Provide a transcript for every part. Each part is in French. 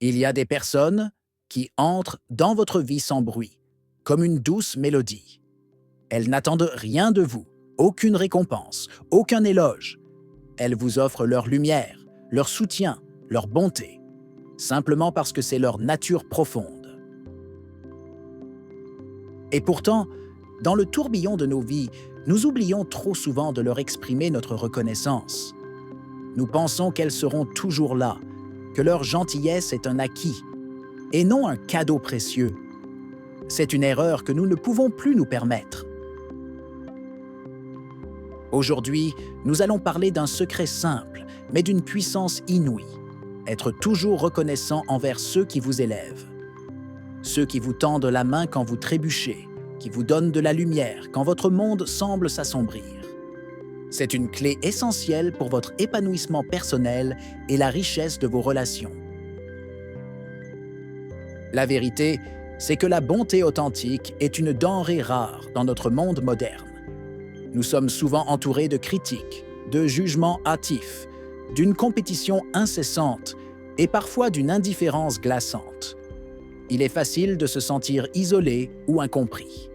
Il y a des personnes qui entrent dans votre vie sans bruit, comme une douce mélodie. Elles n'attendent rien de vous, aucune récompense, aucun éloge. Elles vous offrent leur lumière, leur soutien, leur bonté, simplement parce que c'est leur nature profonde. Et pourtant, dans le tourbillon de nos vies, nous oublions trop souvent de leur exprimer notre reconnaissance. Nous pensons qu'elles seront toujours là, que leur gentillesse est un acquis, et non un cadeau précieux. C'est une erreur que nous ne pouvons plus nous permettre. Aujourd'hui, nous allons parler d'un secret simple, mais d'une puissance inouïe. Être toujours reconnaissant envers ceux qui vous élèvent. Ceux qui vous tendent la main quand vous trébuchez, qui vous donnent de la lumière quand votre monde semble s'assombrir. C'est une clé essentielle pour votre épanouissement personnel et la richesse de vos relations. La vérité, c'est que la bonté authentique est une denrée rare dans notre monde moderne. Nous sommes souvent entourés de critiques, de jugements hâtifs, d'une compétition incessante et parfois d'une indifférence glaçante. Il est facile de se sentir isolé ou incompris.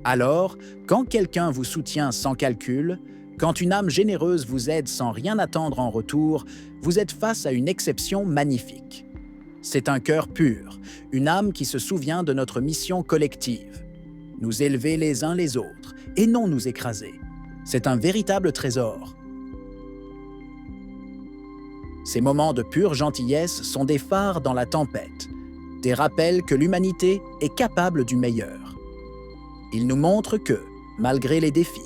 Alors, quand quelqu'un vous soutient sans calcul, quand une âme généreuse vous aide sans rien attendre en retour, vous êtes face à une exception magnifique. C'est un cœur pur, une âme qui se souvient de notre mission collective. Nous élever les uns les autres et non nous écraser. C'est un véritable trésor. Ces moments de pure gentillesse sont des phares dans la tempête, des rappels que l'humanité est capable du meilleur. Ils nous montrent que, malgré les défis,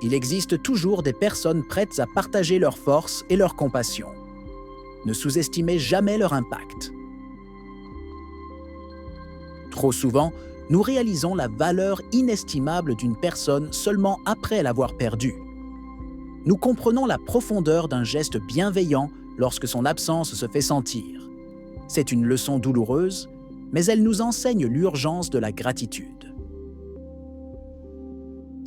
il existe toujours des personnes prêtes à partager leurs forces et leur compassion. Ne sous-estimez jamais leur impact. Trop souvent, nous réalisons la valeur inestimable d'une personne seulement après l'avoir perdue. Nous comprenons la profondeur d'un geste bienveillant lorsque son absence se fait sentir. C'est une leçon douloureuse, mais elle nous enseigne l'urgence de la gratitude.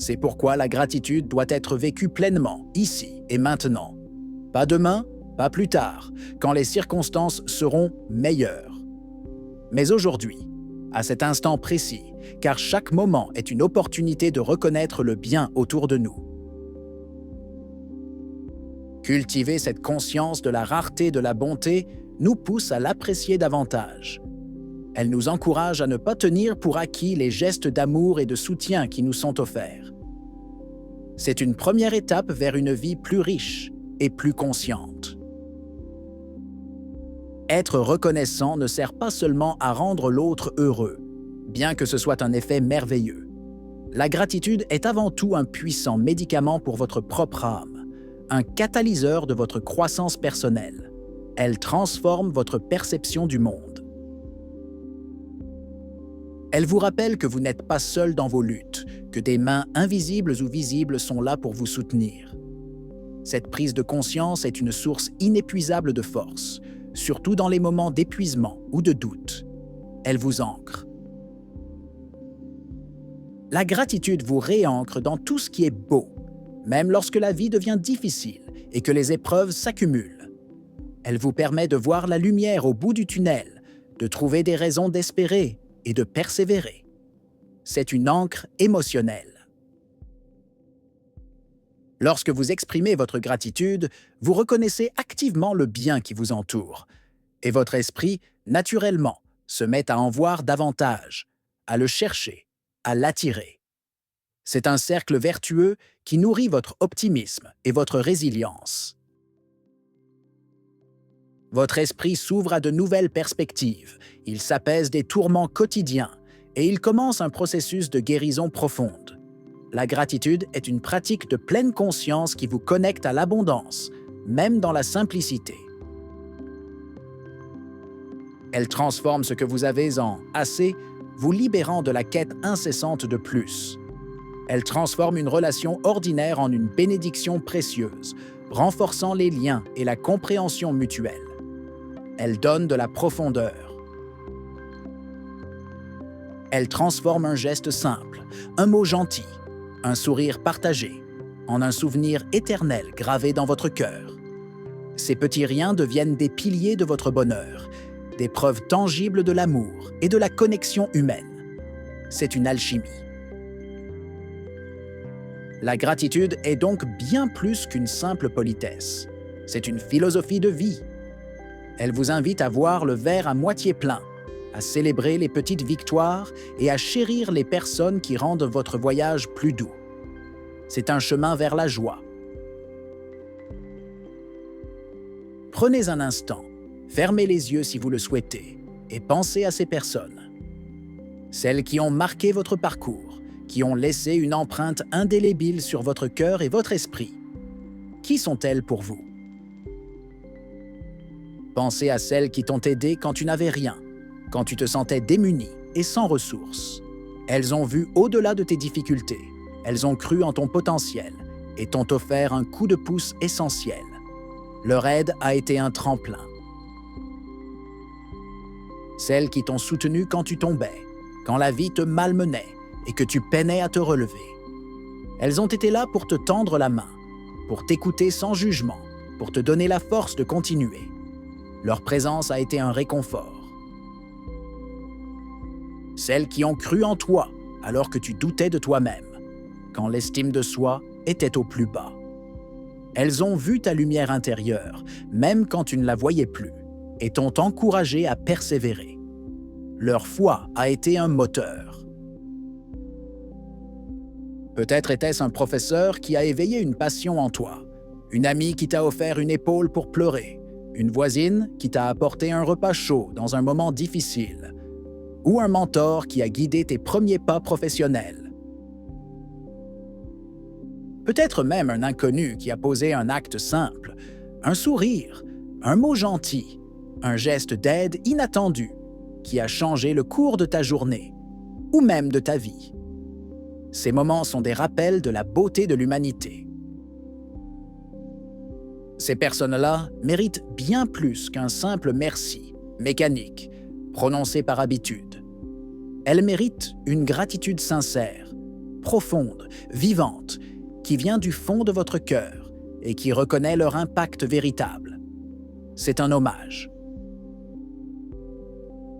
C'est pourquoi la gratitude doit être vécue pleinement, ici et maintenant. Pas demain, pas plus tard, quand les circonstances seront meilleures. Mais aujourd'hui, à cet instant précis, car chaque moment est une opportunité de reconnaître le bien autour de nous. Cultiver cette conscience de la rareté de la bonté nous pousse à l'apprécier davantage. Elle nous encourage à ne pas tenir pour acquis les gestes d'amour et de soutien qui nous sont offerts. C'est une première étape vers une vie plus riche et plus consciente. Être reconnaissant ne sert pas seulement à rendre l'autre heureux, bien que ce soit un effet merveilleux. La gratitude est avant tout un puissant médicament pour votre propre âme, un catalyseur de votre croissance personnelle. Elle transforme votre perception du monde. Elle vous rappelle que vous n'êtes pas seul dans vos luttes, que des mains invisibles ou visibles sont là pour vous soutenir. Cette prise de conscience est une source inépuisable de force, surtout dans les moments d'épuisement ou de doute. Elle vous ancre. La gratitude vous réancre dans tout ce qui est beau, même lorsque la vie devient difficile et que les épreuves s'accumulent. Elle vous permet de voir la lumière au bout du tunnel, de trouver des raisons d'espérer et de persévérer. C'est une ancre émotionnelle. Lorsque vous exprimez votre gratitude, vous reconnaissez activement le bien qui vous entoure, et votre esprit, naturellement, se met à en voir davantage, à le chercher, à l'attirer. C'est un cercle vertueux qui nourrit votre optimisme et votre résilience. Votre esprit s'ouvre à de nouvelles perspectives, il s'apaise des tourments quotidiens et il commence un processus de guérison profonde. La gratitude est une pratique de pleine conscience qui vous connecte à l'abondance, même dans la simplicité. Elle transforme ce que vous avez en assez, vous libérant de la quête incessante de plus. Elle transforme une relation ordinaire en une bénédiction précieuse, renforçant les liens et la compréhension mutuelle. Elle donne de la profondeur. Elle transforme un geste simple, un mot gentil, un sourire partagé, en un souvenir éternel gravé dans votre cœur. Ces petits riens deviennent des piliers de votre bonheur, des preuves tangibles de l'amour et de la connexion humaine. C'est une alchimie. La gratitude est donc bien plus qu'une simple politesse. C'est une philosophie de vie. Elle vous invite à voir le verre à moitié plein, à célébrer les petites victoires et à chérir les personnes qui rendent votre voyage plus doux. C'est un chemin vers la joie. Prenez un instant, fermez les yeux si vous le souhaitez et pensez à ces personnes. Celles qui ont marqué votre parcours, qui ont laissé une empreinte indélébile sur votre cœur et votre esprit. Qui sont-elles pour vous? Pensez à celles qui t'ont aidé quand tu n'avais rien, quand tu te sentais démuni et sans ressources. Elles ont vu au-delà de tes difficultés, elles ont cru en ton potentiel et t'ont offert un coup de pouce essentiel. Leur aide a été un tremplin. Celles qui t'ont soutenu quand tu tombais, quand la vie te malmenait et que tu peinais à te relever. Elles ont été là pour te tendre la main, pour t'écouter sans jugement, pour te donner la force de continuer. Leur présence a été un réconfort. Celles qui ont cru en toi alors que tu doutais de toi-même, quand l'estime de soi était au plus bas. Elles ont vu ta lumière intérieure, même quand tu ne la voyais plus, et t'ont encouragé à persévérer. Leur foi a été un moteur. Peut-être était-ce un professeur qui a éveillé une passion en toi, une amie qui t'a offert une épaule pour pleurer, une voisine qui t'a apporté un repas chaud dans un moment difficile, ou un mentor qui a guidé tes premiers pas professionnels. Peut-être même un inconnu qui a posé un acte simple, un sourire, un mot gentil, un geste d'aide inattendu qui a changé le cours de ta journée, ou même de ta vie. Ces moments sont des rappels de la beauté de l'humanité. Ces personnes-là méritent bien plus qu'un simple merci, mécanique, prononcé par habitude. Elles méritent une gratitude sincère, profonde, vivante, qui vient du fond de votre cœur et qui reconnaît leur impact véritable. C'est un hommage.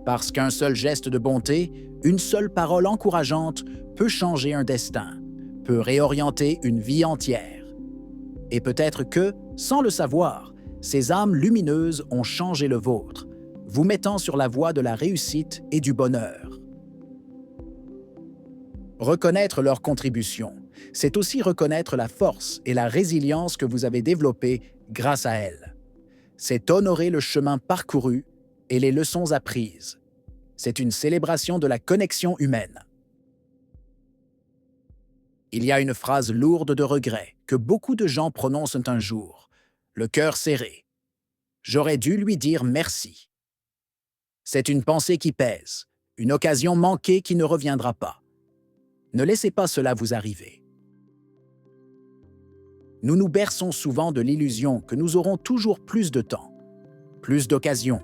Parce qu'un seul geste de bonté, une seule parole encourageante peut changer un destin, peut réorienter une vie entière. Et peut-être que, sans le savoir, ces âmes lumineuses ont changé le vôtre, vous mettant sur la voie de la réussite et du bonheur. Reconnaître leur contribution, c'est aussi reconnaître la force et la résilience que vous avez développées grâce à elles. C'est honorer le chemin parcouru et les leçons apprises. C'est une célébration de la connexion humaine. Il y a une phrase lourde de regret que beaucoup de gens prononcent un jour, le cœur serré. J'aurais dû lui dire merci. C'est une pensée qui pèse, une occasion manquée qui ne reviendra pas. Ne laissez pas cela vous arriver. Nous nous berçons souvent de l'illusion que nous aurons toujours plus de temps, plus d'occasions,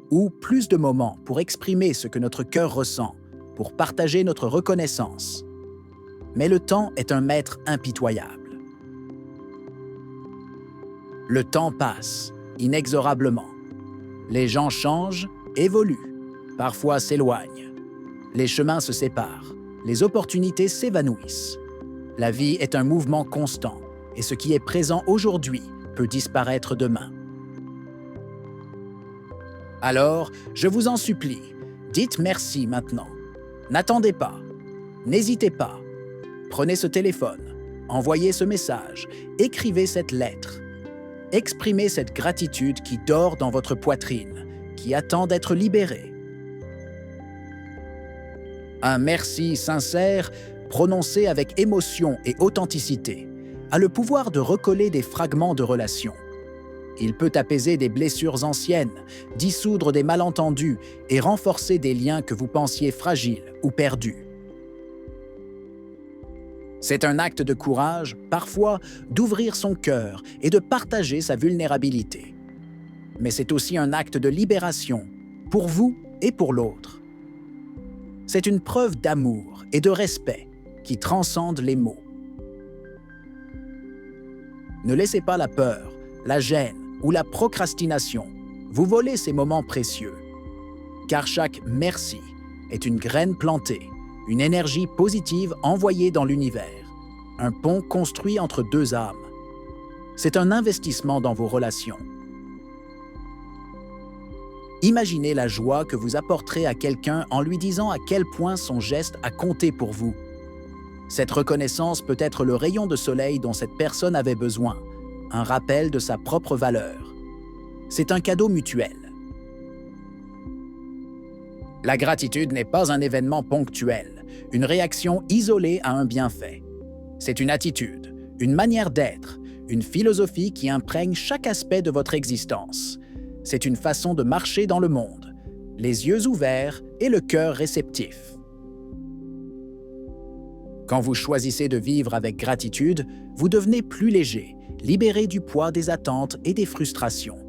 ou plus de moments pour exprimer ce que notre cœur ressent, pour partager notre reconnaissance. Mais le temps est un maître impitoyable. Le temps passe, inexorablement. Les gens changent, évoluent, parfois s'éloignent. Les chemins se séparent, les opportunités s'évanouissent. La vie est un mouvement constant, et ce qui est présent aujourd'hui peut disparaître demain. Alors, je vous en supplie, dites merci maintenant. N'attendez pas, n'hésitez pas. Prenez ce téléphone, envoyez ce message, écrivez cette lettre. Exprimez cette gratitude qui dort dans votre poitrine, qui attend d'être libérée. Un merci sincère, prononcé avec émotion et authenticité, a le pouvoir de recoller des fragments de relations. Il peut apaiser des blessures anciennes, dissoudre des malentendus et renforcer des liens que vous pensiez fragiles ou perdus. C'est un acte de courage, parfois, d'ouvrir son cœur et de partager sa vulnérabilité. Mais c'est aussi un acte de libération, pour vous et pour l'autre. C'est une preuve d'amour et de respect qui transcende les mots. Ne laissez pas la peur, la gêne ou la procrastination, vous volez ces moments précieux. Car chaque « merci » est une graine plantée, une énergie positive envoyée dans l'univers, un pont construit entre deux âmes. C'est un investissement dans vos relations. Imaginez la joie que vous apporterez à quelqu'un en lui disant à quel point son geste a compté pour vous. Cette reconnaissance peut être le rayon de soleil dont cette personne avait besoin, un rappel de sa propre valeur. C'est un cadeau mutuel. La gratitude n'est pas un événement ponctuel, une réaction isolée à un bienfait. C'est une attitude, une manière d'être, une philosophie qui imprègne chaque aspect de votre existence. C'est une façon de marcher dans le monde, les yeux ouverts et le cœur réceptif. Quand vous choisissez de vivre avec gratitude, vous devenez plus léger, libéré du poids des attentes et des frustrations.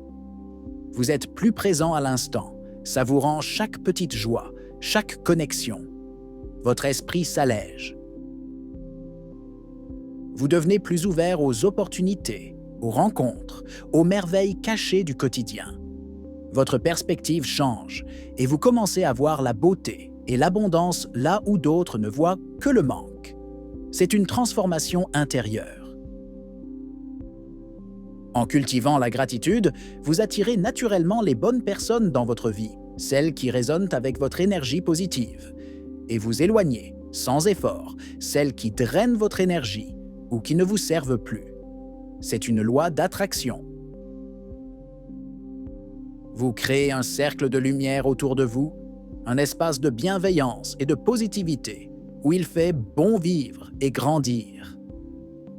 Vous êtes plus présent à l'instant, savourant chaque petite joie, chaque connexion. Votre esprit s'allège. Vous devenez plus ouvert aux opportunités, aux rencontres, aux merveilles cachées du quotidien. Votre perspective change et vous commencez à voir la beauté et l'abondance là où d'autres ne voient que le manque. C'est une transformation intérieure. En cultivant la gratitude, vous attirez naturellement les bonnes personnes dans votre vie, celles qui résonnent avec votre énergie positive, et vous éloignez, sans effort, celles qui drainent votre énergie ou qui ne vous servent plus. C'est une loi d'attraction. Vous créez un cercle de lumière autour de vous, un espace de bienveillance et de positivité où il fait bon vivre et grandir.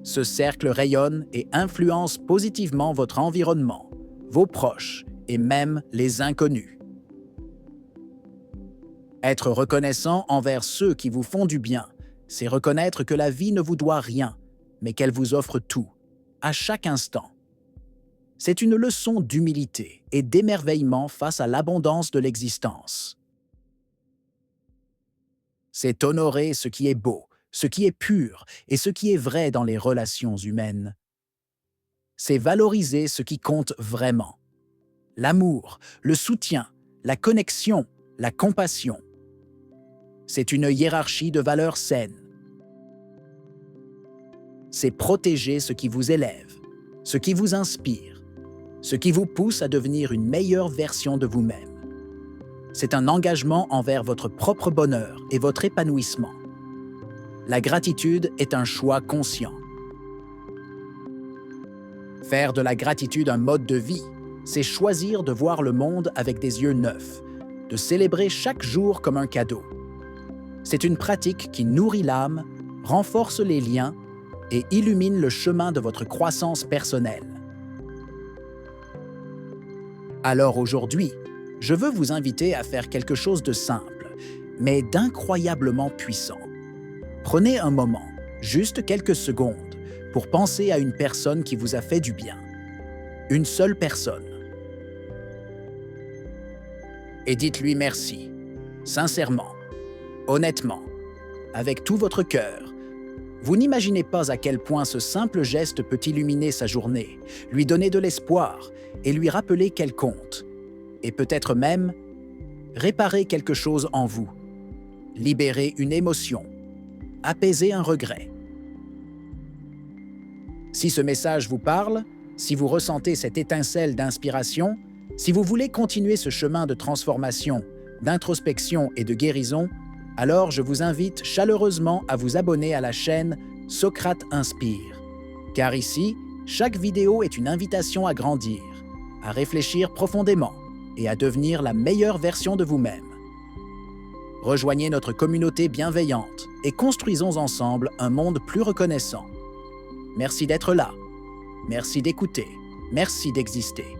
Ce cercle rayonne et influence positivement votre environnement, vos proches et même les inconnus. Être reconnaissant envers ceux qui vous font du bien, c'est reconnaître que la vie ne vous doit rien, mais qu'elle vous offre tout, à chaque instant. C'est une leçon d'humilité et d'émerveillement face à l'abondance de l'existence. C'est honorer ce qui est beau, ce qui est pur et ce qui est vrai dans les relations humaines. C'est valoriser ce qui compte vraiment. L'amour, le soutien, la connexion, la compassion. C'est une hiérarchie de valeurs saines. C'est protéger ce qui vous élève, ce qui vous inspire, ce qui vous pousse à devenir une meilleure version de vous-même. C'est un engagement envers votre propre bonheur et votre épanouissement. La gratitude est un choix conscient. Faire de la gratitude un mode de vie, c'est choisir de voir le monde avec des yeux neufs, de célébrer chaque jour comme un cadeau. C'est une pratique qui nourrit l'âme, renforce les liens et illumine le chemin de votre croissance personnelle. Alors aujourd'hui, je veux vous inviter à faire quelque chose de simple, mais d'incroyablement puissant. Prenez un moment, juste quelques secondes, pour penser à une personne qui vous a fait du bien. Une seule personne. Et dites-lui merci, sincèrement, honnêtement, avec tout votre cœur. Vous n'imaginez pas à quel point ce simple geste peut illuminer sa journée, lui donner de l'espoir et lui rappeler qu'elle compte. Et peut-être même réparer quelque chose en vous, libérer une émotion, apaiser un regret. Si ce message vous parle, si vous ressentez cette étincelle d'inspiration, si vous voulez continuer ce chemin de transformation, d'introspection et de guérison, alors je vous invite chaleureusement à vous abonner à la chaîne Socrate Inspire. Car ici, chaque vidéo est une invitation à grandir, à réfléchir profondément et à devenir la meilleure version de vous-même. Rejoignez notre communauté bienveillante et construisons ensemble un monde plus reconnaissant. Merci d'être là. Merci d'écouter. Merci d'exister.